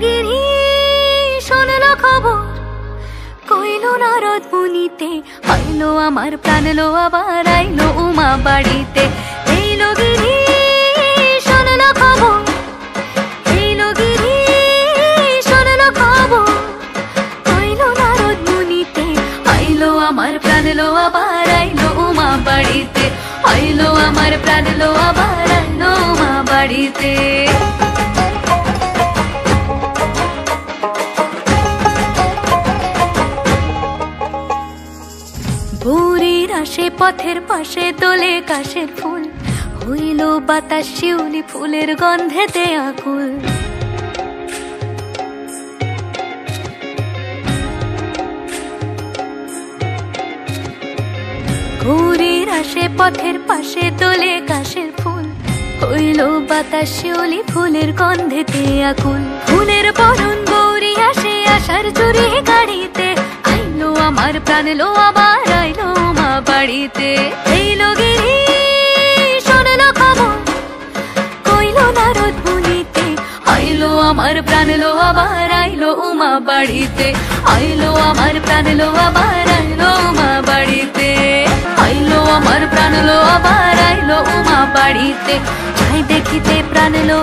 গিরি শোনলো খবর, কইলো নারদ মুনিতে, আইলো আমার প্রাণ লো আবার আইলো উমা বাড়িতে। এইলো গিরি শোনলো খবর, এইলো গিরি শোনলো খবর, কইলো নারদ মুনিতে, আইলো আমার প্রাণ লো আবার আইলো উমা বাড়িতে, আইলো আমার প্রাণ লো আবার আইলো উমা বাড়িতে। ভোরের আসে পথের পাশে তোলে কাশের ফুল, হইল বাতাস শিউলি ফুলের গন্ধেতে আকুল। ভোরের আসে পথের পাশে তোলে কাশের ফুল, হইল বাতাস শিউলি ফুলের গন্ধেতে আকুল। ফুলের বরণ গৌরী আসে আশার চুরি গাড়িতে, আইলো আমার প্রাণ লো আবার আইলো মা বাড়িতে। এইলো গিরি শোনলো খবর, কইলো নারদ মুনিতে, আইলো আমার প্রাণ লো আবার আইলো উমা বাড়িতে, আইলো আমার প্রাণ লো আবার আইলো উমা বাড়িতে, আইলো আমার প্রাণ লো আবার আইলো উমা বাড়িতে। যাই দেখিতে প্রাণ লো